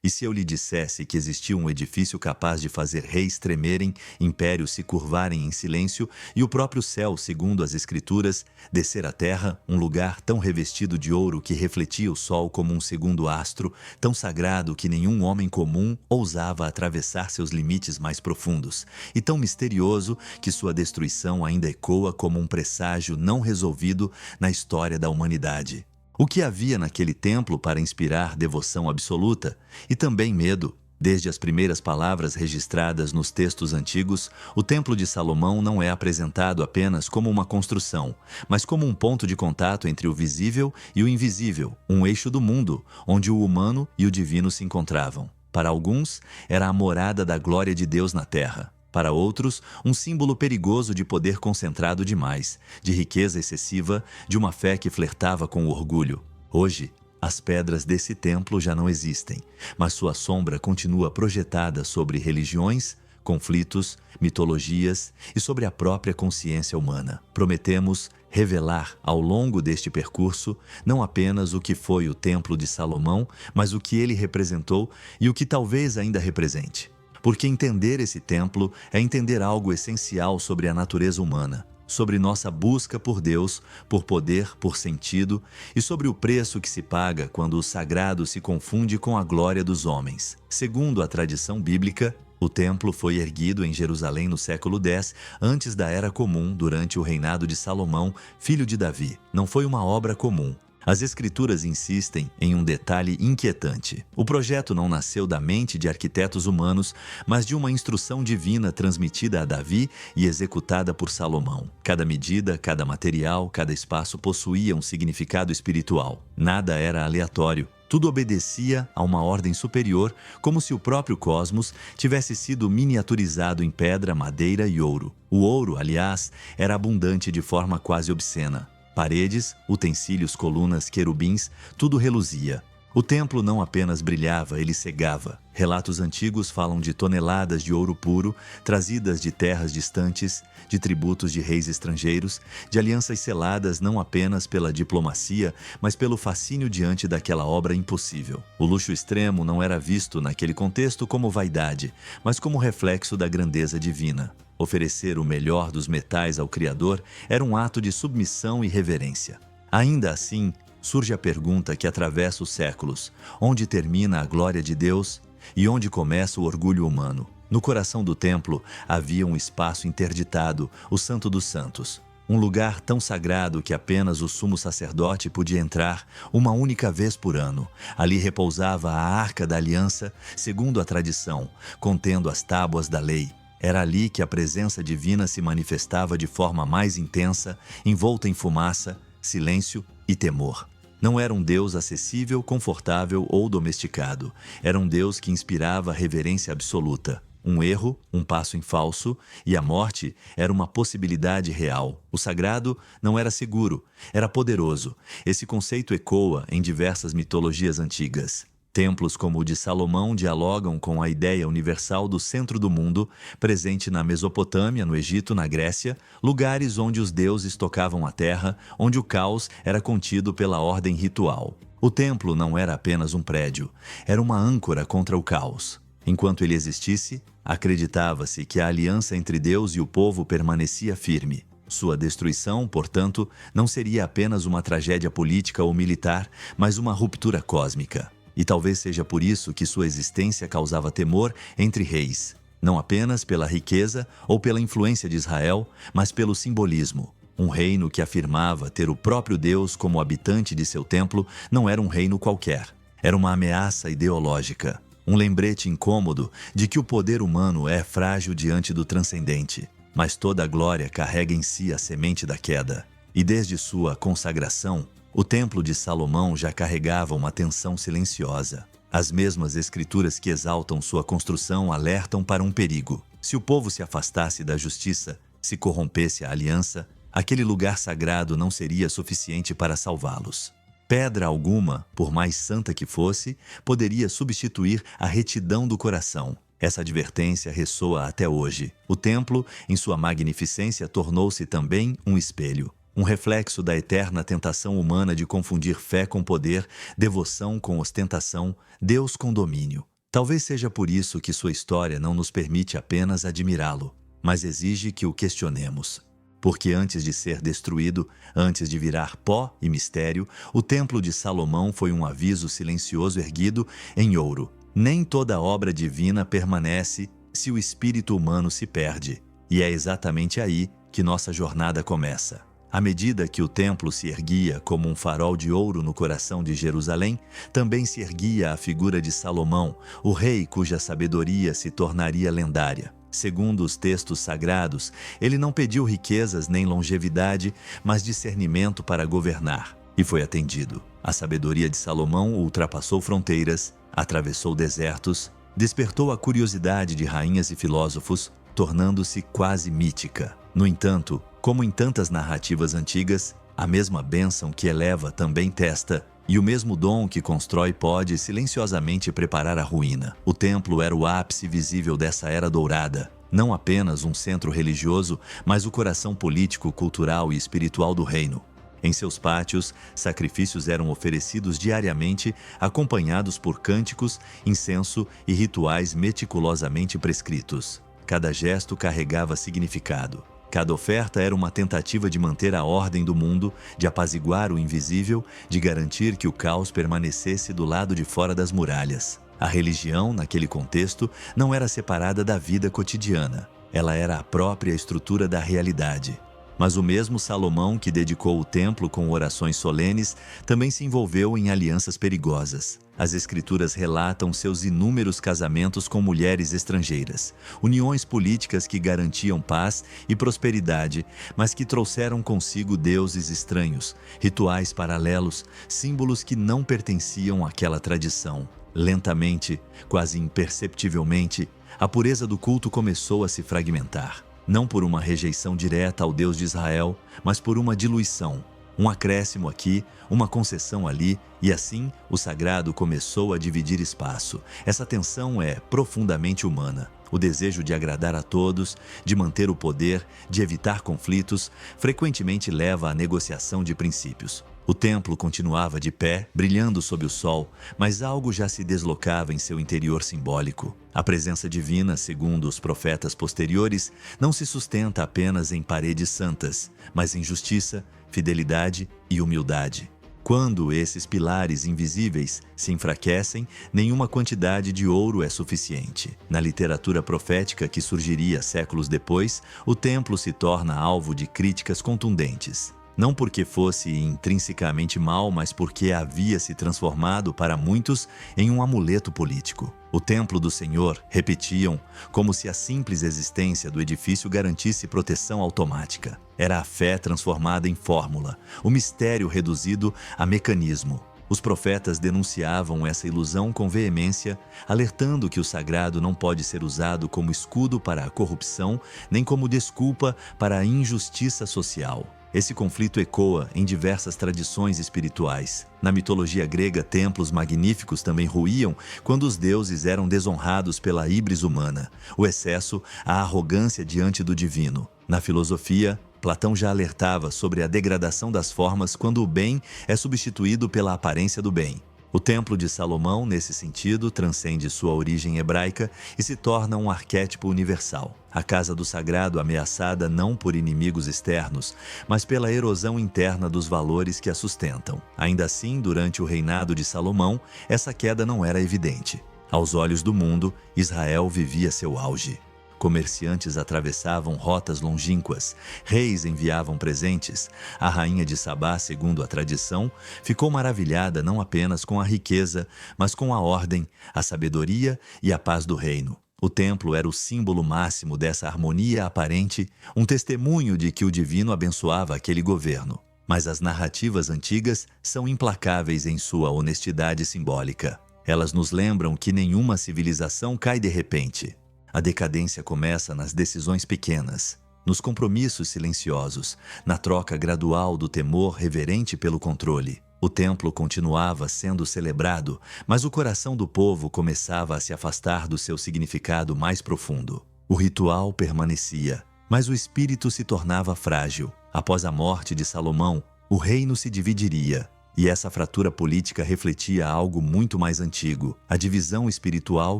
E se eu lhe dissesse que existia um edifício capaz de fazer reis tremerem, impérios se curvarem em silêncio e o próprio céu, segundo as Escrituras, descer à terra, um lugar tão revestido de ouro que refletia o sol como um segundo astro, tão sagrado que nenhum homem comum ousava atravessar seus limites mais profundos, e tão misterioso que sua destruição ainda ecoa como um presságio não resolvido na história da humanidade? O que havia naquele templo para inspirar devoção absoluta e também medo? Desde as primeiras palavras registradas nos textos antigos, o Templo de Salomão não é apresentado apenas como uma construção, mas como um ponto de contato entre o visível e o invisível, um eixo do mundo, onde o humano e o divino se encontravam. Para alguns, era a morada da glória de Deus na terra. Para outros, um símbolo perigoso de poder concentrado demais, de riqueza excessiva, de uma fé que flertava com o orgulho. Hoje, as pedras desse templo já não existem, mas sua sombra continua projetada sobre religiões, conflitos, mitologias e sobre a própria consciência humana. Prometemos revelar ao longo deste percurso não apenas o que foi o Templo de Salomão, mas o que ele representou e o que talvez ainda represente. Porque entender esse templo é entender algo essencial sobre a natureza humana, sobre nossa busca por Deus, por poder, por sentido e sobre o preço que se paga quando o sagrado se confunde com a glória dos homens. Segundo a tradição bíblica, o templo foi erguido em Jerusalém no século X, antes da Era Comum, durante o reinado de Salomão, filho de Davi. Não foi uma obra comum. As Escrituras insistem em um detalhe inquietante. O projeto não nasceu da mente de arquitetos humanos, mas de uma instrução divina transmitida a Davi e executada por Salomão. Cada medida, cada material, cada espaço possuía um significado espiritual. Nada era aleatório. Tudo obedecia a uma ordem superior, como se o próprio cosmos tivesse sido miniaturizado em pedra, madeira e ouro. O ouro, aliás, era abundante de forma quase obscena. Paredes, utensílios, colunas, querubins, tudo reluzia. O templo não apenas brilhava, ele cegava. Relatos antigos falam de toneladas de ouro puro, trazidas de terras distantes, de tributos de reis estrangeiros, de alianças seladas não apenas pela diplomacia, mas pelo fascínio diante daquela obra impossível. O luxo extremo não era visto naquele contexto como vaidade, mas como reflexo da grandeza divina. Oferecer o melhor dos metais ao Criador era um ato de submissão e reverência. Ainda assim, surge a pergunta que atravessa os séculos: onde termina a glória de Deus e onde começa o orgulho humano? No coração do templo havia um espaço interditado, o Santo dos Santos. Um lugar tão sagrado que apenas o sumo sacerdote podia entrar uma única vez por ano. Ali repousava a Arca da Aliança, segundo a tradição, contendo as tábuas da lei. Era ali que a presença divina se manifestava de forma mais intensa, envolta em fumaça, silêncio e temor. Não era um Deus acessível, confortável ou domesticado. Era um Deus que inspirava reverência absoluta. Um erro, um passo em falso, e a morte era uma possibilidade real. O sagrado não era seguro, era poderoso. Esse conceito ecoa em diversas mitologias antigas. Templos como o de Salomão dialogam com a ideia universal do centro do mundo, presente na Mesopotâmia, no Egito, na Grécia, lugares onde os deuses tocavam a terra, onde o caos era contido pela ordem ritual. O templo não era apenas um prédio, era uma âncora contra o caos. Enquanto ele existisse, acreditava-se que a aliança entre Deus e o povo permanecia firme. Sua destruição, portanto, não seria apenas uma tragédia política ou militar, mas uma ruptura cósmica. E talvez seja por isso que sua existência causava temor entre reis, não apenas pela riqueza ou pela influência de Israel, mas pelo simbolismo. Um reino que afirmava ter o próprio Deus como habitante de seu templo não era um reino qualquer. Era uma ameaça ideológica, um lembrete incômodo de que o poder humano é frágil diante do transcendente. Mas toda a glória carrega em si a semente da queda. E desde sua consagração, o Templo de Salomão já carregava uma tensão silenciosa. As mesmas escrituras que exaltam sua construção alertam para um perigo. Se o povo se afastasse da justiça, se corrompesse a aliança, aquele lugar sagrado não seria suficiente para salvá-los. Pedra alguma, por mais santa que fosse, poderia substituir a retidão do coração. Essa advertência ressoa até hoje. O templo, em sua magnificência, tornou-se também um espelho. um reflexo da eterna tentação humana de confundir fé com poder, devoção com ostentação, Deus com domínio. Talvez seja por isso que sua história não nos permite apenas admirá-lo, mas exige que o questionemos. Porque antes de ser destruído, antes de virar pó e mistério, o Templo de Salomão foi um aviso silencioso erguido em ouro. Nem toda obra divina permanece se o espírito humano se perde. E é exatamente aí que nossa jornada começa. À medida que o templo se erguia como um farol de ouro no coração de Jerusalém, também se erguia a figura de Salomão, o rei cuja sabedoria se tornaria lendária. Segundo os textos sagrados, ele não pediu riquezas nem longevidade, mas discernimento para governar, e foi atendido. A sabedoria de Salomão ultrapassou fronteiras, atravessou desertos, despertou a curiosidade de rainhas e filósofos, tornando-se quase mítica. No entanto, como em tantas narrativas antigas, a mesma bênção que eleva também testa, e o mesmo dom que constrói pode silenciosamente preparar a ruína. O templo era o ápice visível dessa era dourada, não apenas um centro religioso, mas o coração político, cultural e espiritual do reino. Em seus pátios, sacrifícios eram oferecidos diariamente, acompanhados por cânticos, incenso e rituais meticulosamente prescritos. Cada gesto carregava significado. Cada oferta era uma tentativa de manter a ordem do mundo, de apaziguar o invisível, de garantir que o caos permanecesse do lado de fora das muralhas. A religião, naquele contexto, não era separada da vida cotidiana. Ela era a própria estrutura da realidade. Mas o mesmo Salomão que dedicou o templo com orações solenes também se envolveu em alianças perigosas. As escrituras relatam seus inúmeros casamentos com mulheres estrangeiras, uniões políticas que garantiam paz e prosperidade, mas que trouxeram consigo deuses estranhos, rituais paralelos, símbolos que não pertenciam àquela tradição. Lentamente, quase imperceptivelmente, a pureza do culto começou a se fragmentar. Não por uma rejeição direta ao Deus de Israel, mas por uma diluição. Um acréscimo aqui, uma concessão ali, e assim o sagrado começou a dividir espaço. Essa tensão é profundamente humana. O desejo de agradar a todos, de manter o poder, de evitar conflitos, frequentemente leva à negociação de princípios. O templo continuava de pé, brilhando sob o sol, mas algo já se deslocava em seu interior simbólico. A presença divina, segundo os profetas posteriores, não se sustenta apenas em paredes santas, mas em justiça, fidelidade e humildade. Quando esses pilares invisíveis se enfraquecem, nenhuma quantidade de ouro é suficiente. Na literatura profética que surgiria séculos depois, o templo se torna alvo de críticas contundentes. Não porque fosse intrinsecamente mau, mas porque havia se transformado para muitos em um amuleto político. O templo do Senhor, repetiam, como se a simples existência do edifício garantisse proteção automática. Era a fé transformada em fórmula, o mistério reduzido a mecanismo. Os profetas denunciavam essa ilusão com veemência, alertando que o sagrado não pode ser usado como escudo para a corrupção, nem como desculpa para a injustiça social. Esse conflito ecoa em diversas tradições espirituais. Na mitologia grega, templos magníficos também ruíam quando os deuses eram desonrados pela híbris humana, o excesso, a arrogância diante do divino. Na filosofia, Platão já alertava sobre a degradação das formas quando o bem é substituído pela aparência do bem. O Templo de Salomão, nesse sentido, transcende sua origem hebraica e se torna um arquétipo universal. A casa do sagrado ameaçada não por inimigos externos, mas pela erosão interna dos valores que a sustentam. Ainda assim, durante o reinado de Salomão, essa queda não era evidente. Aos olhos do mundo, Israel vivia seu auge. Comerciantes atravessavam rotas longínquas, reis enviavam presentes. A rainha de Sabá, segundo a tradição, ficou maravilhada não apenas com a riqueza, mas com a ordem, a sabedoria e a paz do reino. O templo era o símbolo máximo dessa harmonia aparente, um testemunho de que o divino abençoava aquele governo. Mas as narrativas antigas são implacáveis em sua honestidade simbólica. Elas nos lembram que nenhuma civilização cai de repente. A decadência começa nas decisões pequenas, nos compromissos silenciosos, na troca gradual do temor reverente pelo controle. O templo continuava sendo celebrado, mas o coração do povo começava a se afastar do seu significado mais profundo. O ritual permanecia, mas o espírito se tornava frágil. Após a morte de Salomão, o reino se dividiria. E essa fratura política refletia algo muito mais antigo, a divisão espiritual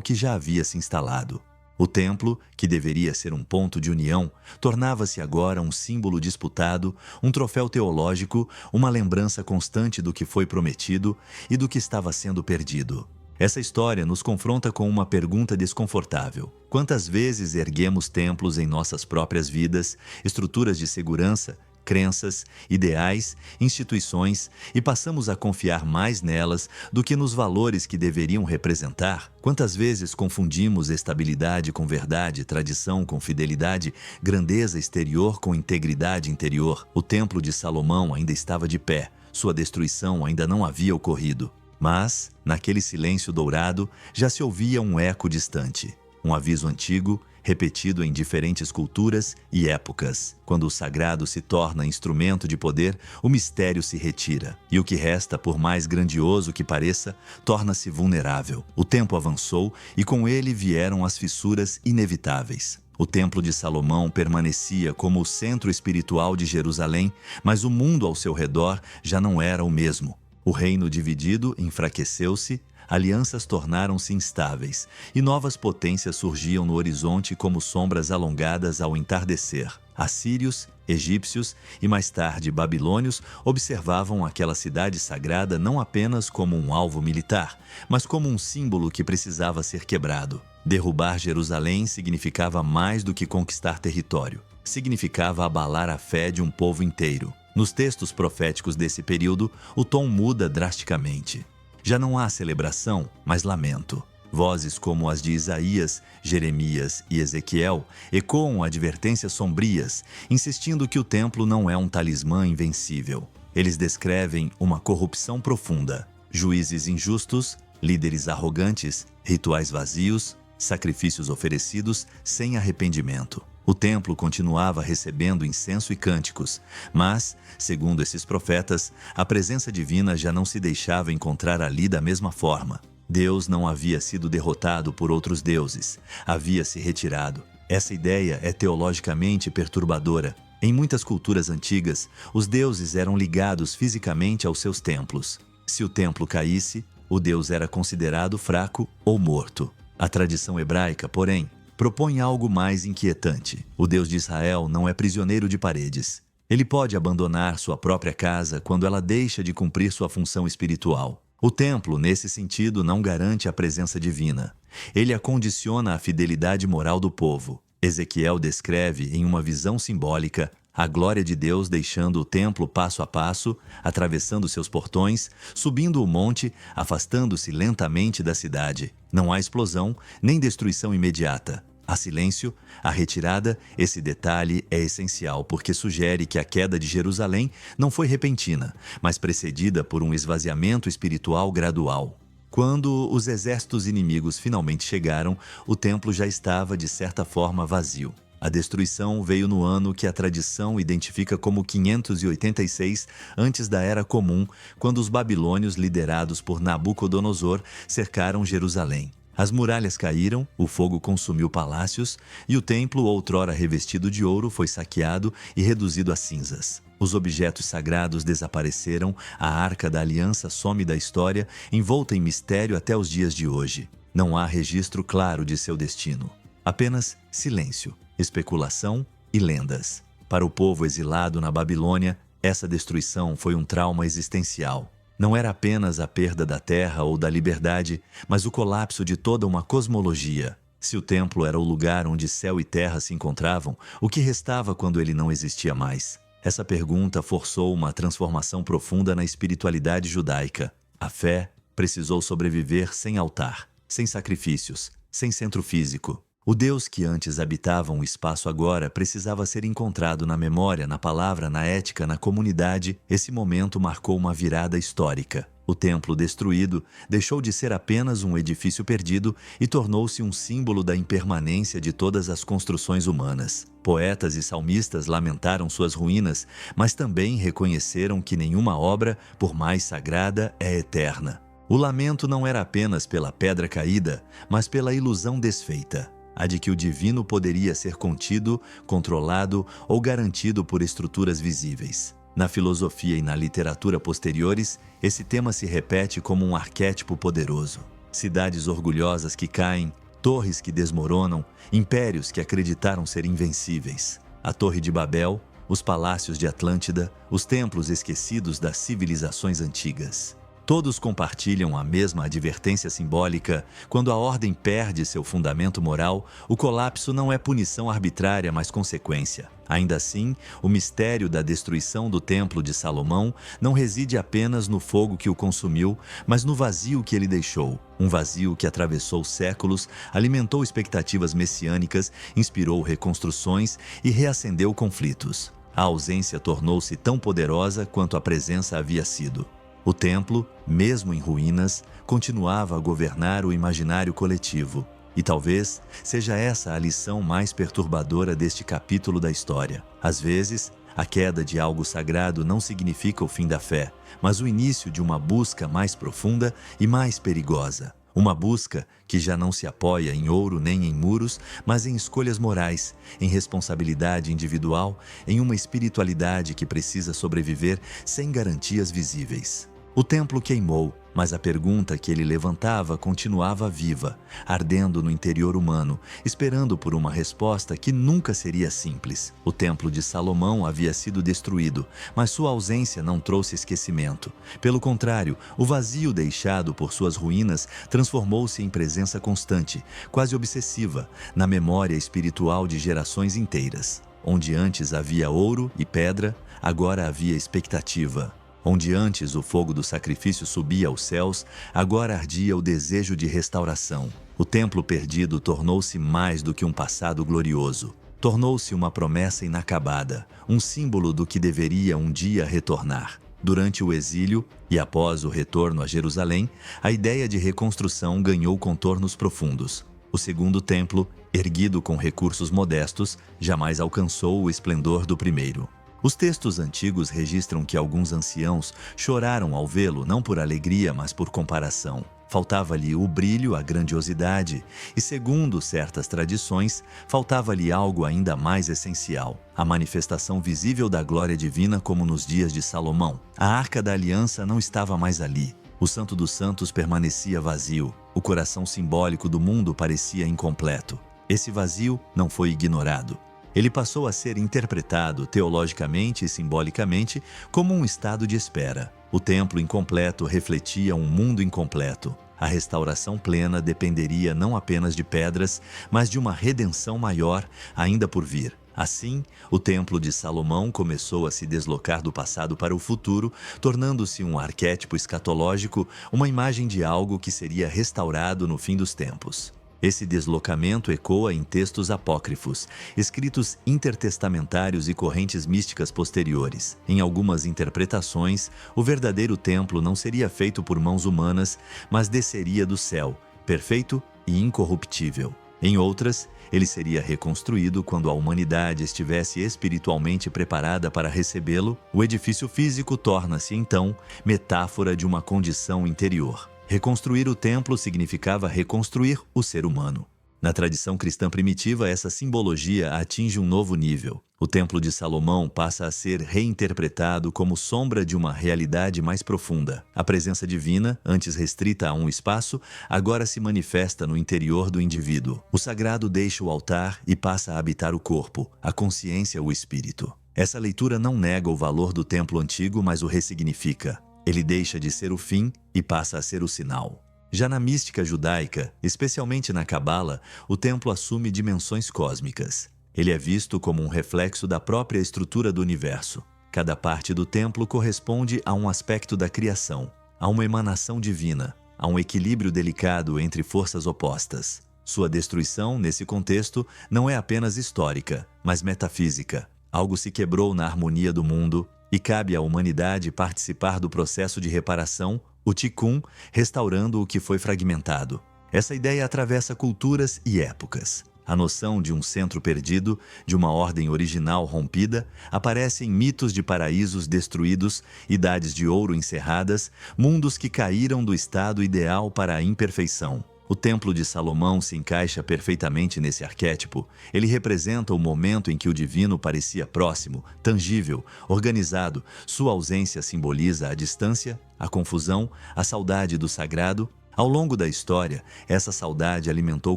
que já havia se instalado. O templo, que deveria ser um ponto de união, tornava-se agora um símbolo disputado, um troféu teológico, uma lembrança constante do que foi prometido e do que estava sendo perdido. Essa história nos confronta com uma pergunta desconfortável. Quantas vezes erguemos templos em nossas próprias vidas, estruturas de segurança, crenças, ideais, instituições e passamos a confiar mais nelas do que nos valores que deveriam representar? Quantas vezes confundimos estabilidade com verdade, tradição com fidelidade, grandeza exterior com integridade interior? O templo de Salomão ainda estava de pé, sua destruição ainda não havia ocorrido. Mas, naquele silêncio dourado, já se ouvia um eco distante, um aviso antigo, repetido em diferentes culturas e épocas. Quando o sagrado se torna instrumento de poder, o mistério se retira, e o que resta, por mais grandioso que pareça, torna-se vulnerável. O tempo avançou e com ele vieram as fissuras inevitáveis. O Templo de Salomão permanecia como o centro espiritual de Jerusalém, mas o mundo ao seu redor já não era o mesmo. O reino dividido enfraqueceu-se, alianças tornaram-se instáveis e novas potências surgiam no horizonte como sombras alongadas ao entardecer. Assírios, egípcios e mais tarde babilônios observavam aquela cidade sagrada não apenas como um alvo militar, mas como um símbolo que precisava ser quebrado. Derrubar Jerusalém significava mais do que conquistar território. Significava abalar a fé de um povo inteiro. Nos textos proféticos desse período, o tom muda drasticamente. Já não há celebração, mas lamento. Vozes como as de Isaías, Jeremias e Ezequiel ecoam advertências sombrias, insistindo que o templo não é um talismã invencível. Eles descrevem uma corrupção profunda, juízes injustos, líderes arrogantes, rituais vazios, sacrifícios oferecidos sem arrependimento. O templo continuava recebendo incenso e cânticos, mas, segundo esses profetas, a presença divina já não se deixava encontrar ali da mesma forma. Deus não havia sido derrotado por outros deuses, havia se retirado. Essa ideia é teologicamente perturbadora. Em muitas culturas antigas, os deuses eram ligados fisicamente aos seus templos. Se o templo caísse, o deus era considerado fraco ou morto. A tradição hebraica, porém, propõe algo mais inquietante. O Deus de Israel não é prisioneiro de paredes. Ele pode abandonar sua própria casa quando ela deixa de cumprir sua função espiritual. O templo, nesse sentido, não garante a presença divina. Ele acondiciona a fidelidade moral do povo. Ezequiel descreve, em uma visão simbólica, a glória de Deus deixando o templo passo a passo, atravessando seus portões, subindo o monte, afastando-se lentamente da cidade. Não há explosão, nem destruição imediata. Há silêncio, a retirada. Esse detalhe é essencial porque sugere que a queda de Jerusalém não foi repentina, mas precedida por um esvaziamento espiritual gradual. Quando os exércitos inimigos finalmente chegaram, o templo já estava, de certa forma, vazio. A destruição veio no ano que a tradição identifica como 586 antes da Era Comum, quando os babilônios, liderados por Nabucodonosor, cercaram Jerusalém. As muralhas caíram, o fogo consumiu palácios e o templo, outrora revestido de ouro, foi saqueado e reduzido a cinzas. Os objetos sagrados desapareceram, a Arca da Aliança some da história, envolta em mistério até os dias de hoje. Não há registro claro de seu destino. Apenas silêncio, especulação e lendas. Para o povo exilado na Babilônia, essa destruição foi um trauma existencial. Não era apenas a perda da terra ou da liberdade, mas o colapso de toda uma cosmologia. Se o templo era o lugar onde céu e terra se encontravam, o que restava quando ele não existia mais? Essa pergunta forçou uma transformação profunda na espiritualidade judaica. A fé precisou sobreviver sem altar, sem sacrifícios, sem centro físico. O Deus que antes habitava um espaço agora precisava ser encontrado na memória, na palavra, na ética, na comunidade. Esse momento marcou uma virada histórica. O templo destruído deixou de ser apenas um edifício perdido e tornou-se um símbolo da impermanência de todas as construções humanas. Poetas e salmistas lamentaram suas ruínas, mas também reconheceram que nenhuma obra, por mais sagrada, é eterna. O lamento não era apenas pela pedra caída, mas pela ilusão desfeita. a de que o divino poderia ser contido, controlado ou garantido por estruturas visíveis. Na filosofia e na literatura posteriores, esse tema se repete como um arquétipo poderoso. Cidades orgulhosas que caem, torres que desmoronam, impérios que acreditaram ser invencíveis. A Torre de Babel, os palácios de Atlântida, os templos esquecidos das civilizações antigas. Todos compartilham a mesma advertência simbólica: quando a ordem perde seu fundamento moral, o colapso não é punição arbitrária, mas consequência. Ainda assim, o mistério da destruição do Templo de Salomão não reside apenas no fogo que o consumiu, mas no vazio que ele deixou. Um vazio que atravessou séculos, alimentou expectativas messiânicas, inspirou reconstruções e reacendeu conflitos. A ausência tornou-se tão poderosa quanto a presença havia sido. O templo, mesmo em ruínas, continuava a governar o imaginário coletivo. E talvez seja essa a lição mais perturbadora deste capítulo da história. Às vezes, a queda de algo sagrado não significa o fim da fé, mas o início de uma busca mais profunda e mais perigosa. Uma busca que já não se apoia em ouro nem em muros, mas em escolhas morais, em responsabilidade individual, em uma espiritualidade que precisa sobreviver sem garantias visíveis. O templo queimou, mas a pergunta que ele levantava continuava viva, ardendo no interior humano, esperando por uma resposta que nunca seria simples. O Templo de Salomão havia sido destruído, mas sua ausência não trouxe esquecimento. Pelo contrário, o vazio deixado por suas ruínas transformou-se em presença constante, quase obsessiva, na memória espiritual de gerações inteiras. Onde antes havia ouro e pedra, agora havia expectativa. Onde antes o fogo do sacrifício subia aos céus, agora ardia o desejo de restauração. O templo perdido tornou-se mais do que um passado glorioso. Tornou-se uma promessa inacabada, um símbolo do que deveria um dia retornar. Durante o exílio e após o retorno a Jerusalém, a ideia de reconstrução ganhou contornos profundos. O segundo templo, erguido com recursos modestos, jamais alcançou o esplendor do primeiro. Os textos antigos registram que alguns anciãos choraram ao vê-lo, não por alegria, mas por comparação. Faltava-lhe o brilho, a grandiosidade, e segundo certas tradições, faltava-lhe algo ainda mais essencial: a manifestação visível da glória divina como nos dias de Salomão. A Arca da Aliança não estava mais ali. O Santo dos Santos permanecia vazio. O coração simbólico do mundo parecia incompleto. Esse vazio não foi ignorado. Ele passou a ser interpretado teologicamente e simbolicamente como um estado de espera. O templo incompleto refletia um mundo incompleto. A restauração plena dependeria não apenas de pedras, mas de uma redenção maior ainda por vir. Assim, o Templo de Salomão começou a se deslocar do passado para o futuro, tornando-se um arquétipo escatológico, uma imagem de algo que seria restaurado no fim dos tempos. Esse deslocamento ecoa em textos apócrifos, escritos intertestamentários e correntes místicas posteriores. Em algumas interpretações, o verdadeiro templo não seria feito por mãos humanas, mas desceria do céu, perfeito e incorruptível. Em outras, ele seria reconstruído quando a humanidade estivesse espiritualmente preparada para recebê-lo. O edifício físico torna-se, então, metáfora de uma condição interior. Reconstruir o templo significava reconstruir o ser humano. Na tradição cristã primitiva, essa simbologia atinge um novo nível. O Templo de Salomão passa a ser reinterpretado como sombra de uma realidade mais profunda. A presença divina, antes restrita a um espaço, agora se manifesta no interior do indivíduo. O sagrado deixa o altar e passa a habitar o corpo, a consciência, o espírito. Essa leitura não nega o valor do templo antigo, mas o ressignifica. Ele deixa de ser o fim e passa a ser o sinal. Já na mística judaica, especialmente na Cabala, o templo assume dimensões cósmicas. Ele é visto como um reflexo da própria estrutura do universo. Cada parte do templo corresponde a um aspecto da criação, a uma emanação divina, a um equilíbrio delicado entre forças opostas. Sua destruição, nesse contexto, não é apenas histórica, mas metafísica. Algo se quebrou na harmonia do mundo, e cabe à humanidade participar do processo de reparação, o Tikkun, restaurando o que foi fragmentado. Essa ideia atravessa culturas e épocas. A noção de um centro perdido, de uma ordem original rompida, aparece em mitos de paraísos destruídos, idades de ouro encerradas, mundos que caíram do estado ideal para a imperfeição. O Templo de Salomão se encaixa perfeitamente nesse arquétipo. Ele representa o momento em que o divino parecia próximo, tangível, organizado. Sua ausência simboliza a distância, a confusão, a saudade do sagrado. Ao longo da história, essa saudade alimentou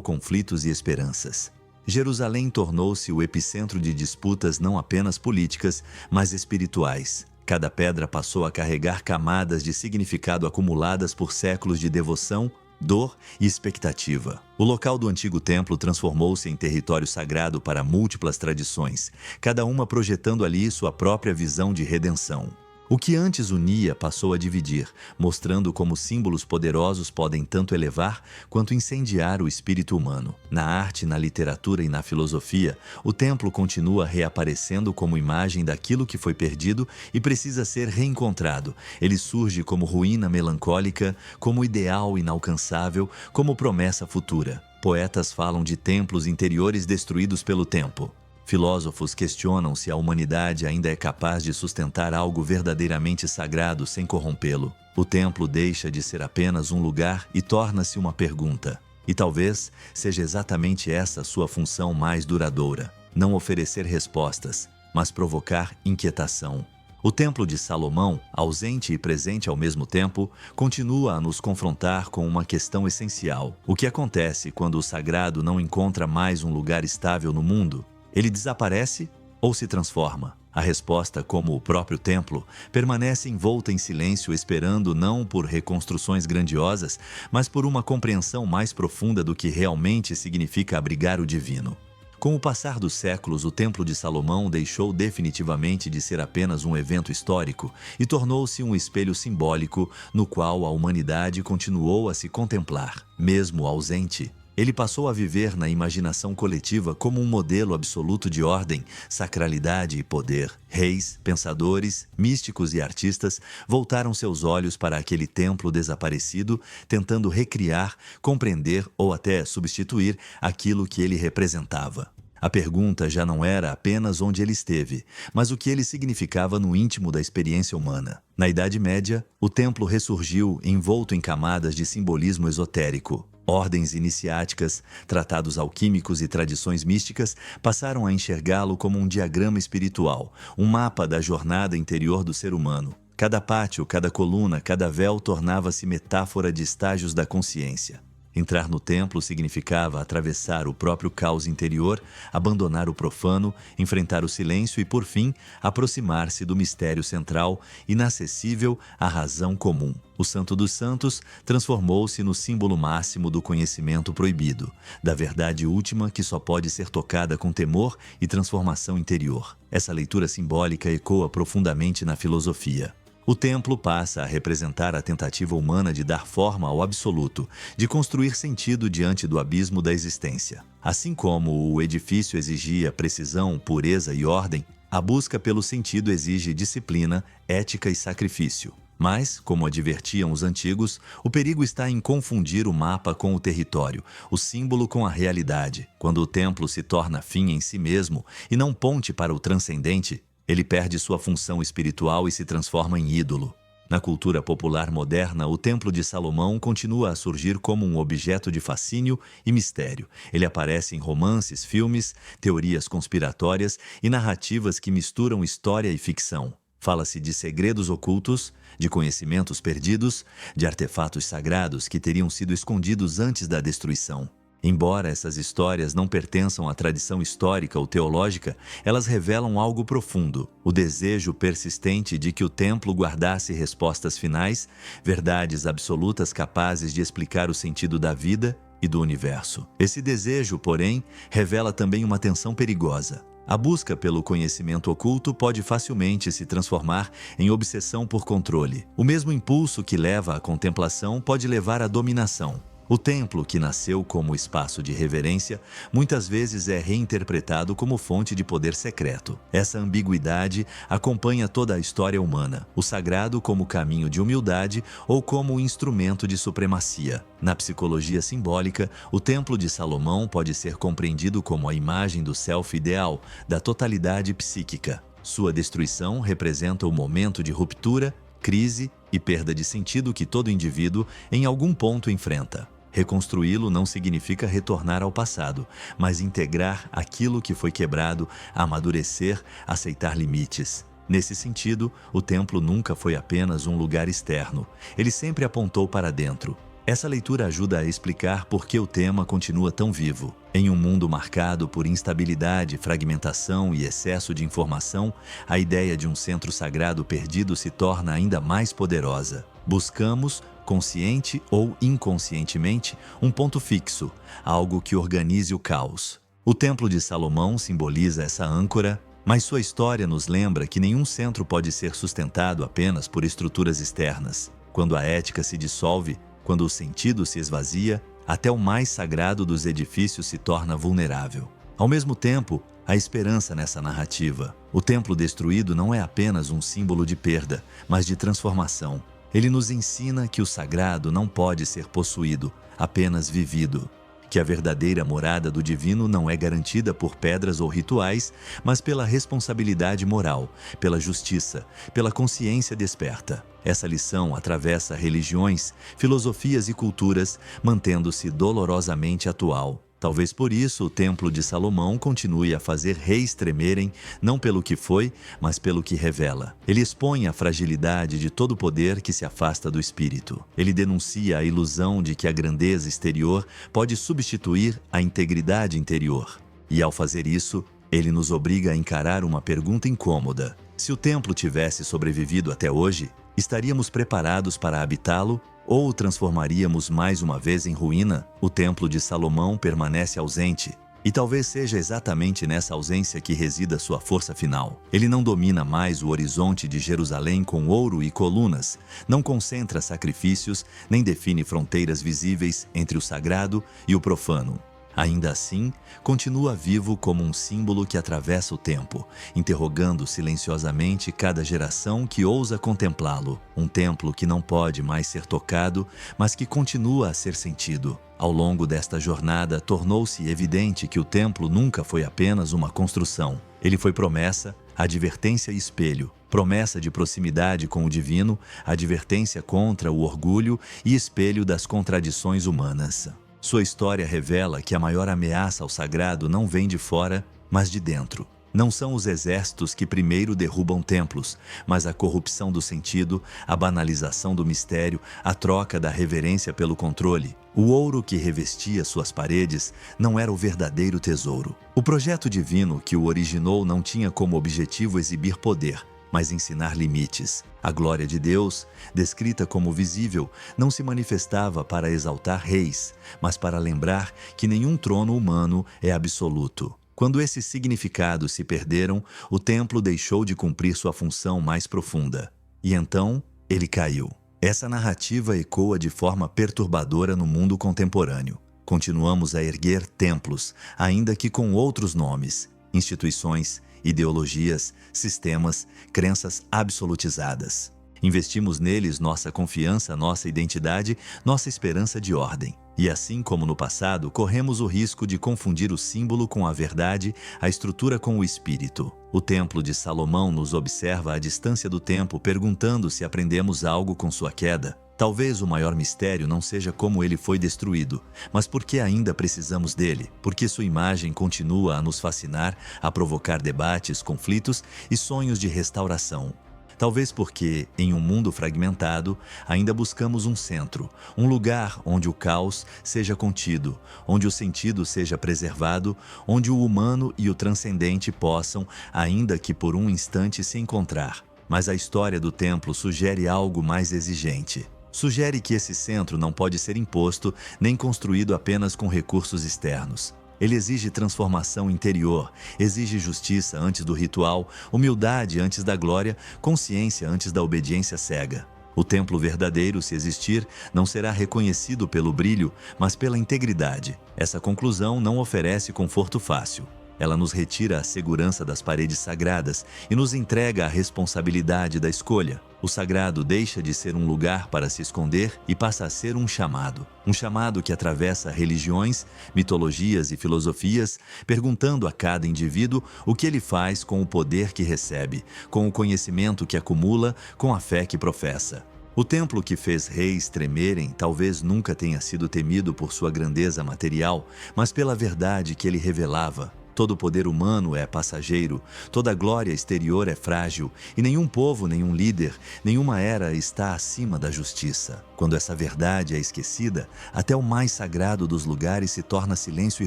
conflitos e esperanças. Jerusalém tornou-se o epicentro de disputas não apenas políticas, mas espirituais. Cada pedra passou a carregar camadas de significado acumuladas por séculos de devoção, dor e expectativa. O local do antigo templo transformou-se em território sagrado para múltiplas tradições, cada uma projetando ali sua própria visão de redenção. O que antes unia passou a dividir, mostrando como símbolos poderosos podem tanto elevar quanto incendiar o espírito humano. Na arte, na literatura e na filosofia, o templo continua reaparecendo como imagem daquilo que foi perdido e precisa ser reencontrado. Ele surge como ruína melancólica, como ideal inalcançável, como promessa futura. Poetas falam de templos interiores destruídos pelo tempo. Filósofos questionam se a humanidade ainda é capaz de sustentar algo verdadeiramente sagrado sem corrompê-lo. O templo deixa de ser apenas um lugar e torna-se uma pergunta. E talvez seja exatamente essa sua função mais duradoura: não oferecer respostas, mas provocar inquietação. O Templo de Salomão, ausente e presente ao mesmo tempo, continua a nos confrontar com uma questão essencial. O que acontece quando o sagrado não encontra mais um lugar estável no mundo? Ele desaparece ou se transforma? A resposta, como o próprio templo, permanece envolta em silêncio, esperando não por reconstruções grandiosas, mas por uma compreensão mais profunda do que realmente significa abrigar o divino. Com o passar dos séculos, o Templo de Salomão deixou definitivamente de ser apenas um evento histórico e tornou-se um espelho simbólico no qual a humanidade continuou a se contemplar, mesmo ausente. Ele passou a viver na imaginação coletiva como um modelo absoluto de ordem, sacralidade e poder. Reis, pensadores, místicos e artistas voltaram seus olhos para aquele templo desaparecido, tentando recriar, compreender ou até substituir aquilo que ele representava. A pergunta já não era apenas onde ele esteve, mas o que ele significava no íntimo da experiência humana. Na Idade Média, o templo ressurgiu envolto em camadas de simbolismo esotérico. Ordens iniciáticas, tratados alquímicos e tradições místicas passaram a enxergá-lo como um diagrama espiritual, um mapa da jornada interior do ser humano. Cada pátio, cada coluna, cada véu tornava-se metáfora de estágios da consciência. Entrar no templo significava atravessar o próprio caos interior, abandonar o profano, enfrentar o silêncio e, por fim, aproximar-se do mistério central, inacessível à razão comum. O Santo dos Santos transformou-se no símbolo máximo do conhecimento proibido, da verdade última que só pode ser tocada com temor e transformação interior. Essa leitura simbólica ecoa profundamente na filosofia. O templo passa a representar a tentativa humana de dar forma ao absoluto, de construir sentido diante do abismo da existência. Assim como o edifício exigia precisão, pureza e ordem, a busca pelo sentido exige disciplina, ética e sacrifício. Mas, como advertiam os antigos, o perigo está em confundir o mapa com o território, o símbolo com a realidade. Quando o templo se torna fim em si mesmo e não ponte para o transcendente, ele perde sua função espiritual e se transforma em ídolo. Na cultura popular moderna, o Templo de Salomão continua a surgir como um objeto de fascínio e mistério. Ele aparece em romances, filmes, teorias conspiratórias e narrativas que misturam história e ficção. Fala-se de segredos ocultos, de conhecimentos perdidos, de artefatos sagrados que teriam sido escondidos antes da destruição. Embora essas histórias não pertençam à tradição histórica ou teológica, elas revelam algo profundo, o desejo persistente de que o templo guardasse respostas finais, verdades absolutas capazes de explicar o sentido da vida e do universo. Esse desejo, porém, revela também uma tensão perigosa. A busca pelo conhecimento oculto pode facilmente se transformar em obsessão por controle. O mesmo impulso que leva à contemplação pode levar à dominação. O templo, que nasceu como espaço de reverência, muitas vezes é reinterpretado como fonte de poder secreto. Essa ambiguidade acompanha toda a história humana, o sagrado como caminho de humildade ou como instrumento de supremacia. Na psicologia simbólica, o Templo de Salomão pode ser compreendido como a imagem do self ideal, da totalidade psíquica. Sua destruição representa o momento de ruptura, crise e perda de sentido que todo indivíduo, em algum ponto, enfrenta. Reconstruí-lo não significa retornar ao passado, mas integrar aquilo que foi quebrado, amadurecer, aceitar limites. Nesse sentido, o templo nunca foi apenas um lugar externo, ele sempre apontou para dentro. Essa leitura ajuda a explicar por que o tema continua tão vivo. Em um mundo marcado por instabilidade, fragmentação e excesso de informação, a ideia de um centro sagrado perdido se torna ainda mais poderosa. Buscamos, consciente ou inconscientemente, um ponto fixo, algo que organize o caos. O Templo de Salomão simboliza essa âncora, mas sua história nos lembra que nenhum centro pode ser sustentado apenas por estruturas externas. Quando a ética se dissolve, quando o sentido se esvazia, até o mais sagrado dos edifícios se torna vulnerável. Ao mesmo tempo, há esperança nessa narrativa. O templo destruído não é apenas um símbolo de perda, mas de transformação. Ele nos ensina que o sagrado não pode ser possuído, apenas vivido. Que a verdadeira morada do divino não é garantida por pedras ou rituais, mas pela responsabilidade moral, pela justiça, pela consciência desperta. Essa lição atravessa religiões, filosofias e culturas, mantendo-se dolorosamente atual. Talvez por isso o Templo de Salomão continue a fazer reis tremerem, não pelo que foi, mas pelo que revela. Ele expõe a fragilidade de todo poder que se afasta do espírito. Ele denuncia a ilusão de que a grandeza exterior pode substituir a integridade interior. E ao fazer isso, ele nos obriga a encarar uma pergunta incômoda. Se o templo tivesse sobrevivido até hoje, estaríamos preparados para habitá-lo? Ou o transformaríamos mais uma vez em ruína? O Templo de Salomão permanece ausente. E talvez seja exatamente nessa ausência que resida sua força final. Ele não domina mais o horizonte de Jerusalém com ouro e colunas, não concentra sacrifícios, nem define fronteiras visíveis entre o sagrado e o profano. Ainda assim, continua vivo como um símbolo que atravessa o tempo, interrogando silenciosamente cada geração que ousa contemplá-lo. Um templo que não pode mais ser tocado, mas que continua a ser sentido. Ao longo desta jornada, tornou-se evidente que o templo nunca foi apenas uma construção. Ele foi promessa, advertência e espelho. Promessa de proximidade com o divino, advertência contra o orgulho e espelho das contradições humanas. Sua história revela que a maior ameaça ao sagrado não vem de fora, mas de dentro. Não são os exércitos que primeiro derrubam templos, mas a corrupção do sentido, a banalização do mistério, a troca da reverência pelo controle. O ouro que revestia suas paredes não era o verdadeiro tesouro. O projeto divino que o originou não tinha como objetivo exibir poder, mas ensinar limites. A glória de Deus, descrita como visível, não se manifestava para exaltar reis, mas para lembrar que nenhum trono humano é absoluto. Quando esses significados se perderam, o templo deixou de cumprir sua função mais profunda. E então, ele caiu. Essa narrativa ecoa de forma perturbadora no mundo contemporâneo. Continuamos a erguer templos, ainda que com outros nomes, instituições, ideologias, sistemas, crenças absolutizadas. Investimos neles nossa confiança, nossa identidade, nossa esperança de ordem. E assim como no passado, corremos o risco de confundir o símbolo com a verdade, a estrutura com o espírito. O Templo de Salomão nos observa à distância do tempo, perguntando se aprendemos algo com sua queda. Talvez o maior mistério não seja como ele foi destruído, mas porque ainda precisamos dele, porque sua imagem continua a nos fascinar, a provocar debates, conflitos e sonhos de restauração. Talvez porque, em um mundo fragmentado, ainda buscamos um centro, um lugar onde o caos seja contido, onde o sentido seja preservado, onde o humano e o transcendente possam, ainda que por um instante, se encontrar. Mas a história do templo sugere algo mais exigente. Sugere que esse centro não pode ser imposto nem construído apenas com recursos externos. Ele exige transformação interior, exige justiça antes do ritual, humildade antes da glória, consciência antes da obediência cega. O templo verdadeiro, se existir, não será reconhecido pelo brilho, mas pela integridade. Essa conclusão não oferece conforto fácil. Ela nos retira a segurança das paredes sagradas e nos entrega a responsabilidade da escolha. O sagrado deixa de ser um lugar para se esconder e passa a ser um chamado. Um chamado que atravessa religiões, mitologias e filosofias, perguntando a cada indivíduo o que ele faz com o poder que recebe, com o conhecimento que acumula, com a fé que professa. O templo que fez reis tremerem talvez nunca tenha sido temido por sua grandeza material, mas pela verdade que ele revelava. Todo poder humano é passageiro, toda glória exterior é frágil, e nenhum povo, nenhum líder, nenhuma era está acima da justiça. Quando essa verdade é esquecida, até o mais sagrado dos lugares se torna silêncio e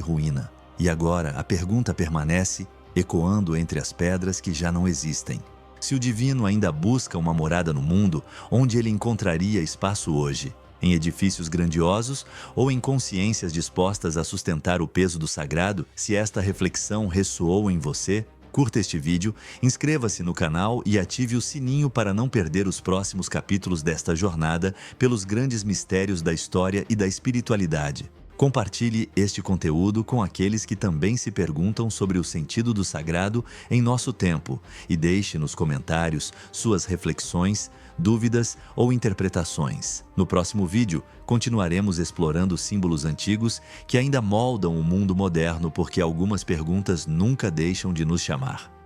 ruína. E agora a pergunta permanece, ecoando entre as pedras que já não existem. Se o divino ainda busca uma morada no mundo, onde ele encontraria espaço hoje? Em edifícios grandiosos ou em consciências dispostas a sustentar o peso do sagrado? Se esta reflexão ressoou em você, curta este vídeo, inscreva-se no canal e ative o sininho para não perder os próximos capítulos desta jornada pelos grandes mistérios da história e da espiritualidade. Compartilhe este conteúdo com aqueles que também se perguntam sobre o sentido do sagrado em nosso tempo e deixe nos comentários suas reflexões, dúvidas ou interpretações. No próximo vídeo, continuaremos explorando símbolos antigos que ainda moldam o mundo moderno porque algumas perguntas nunca deixam de nos chamar.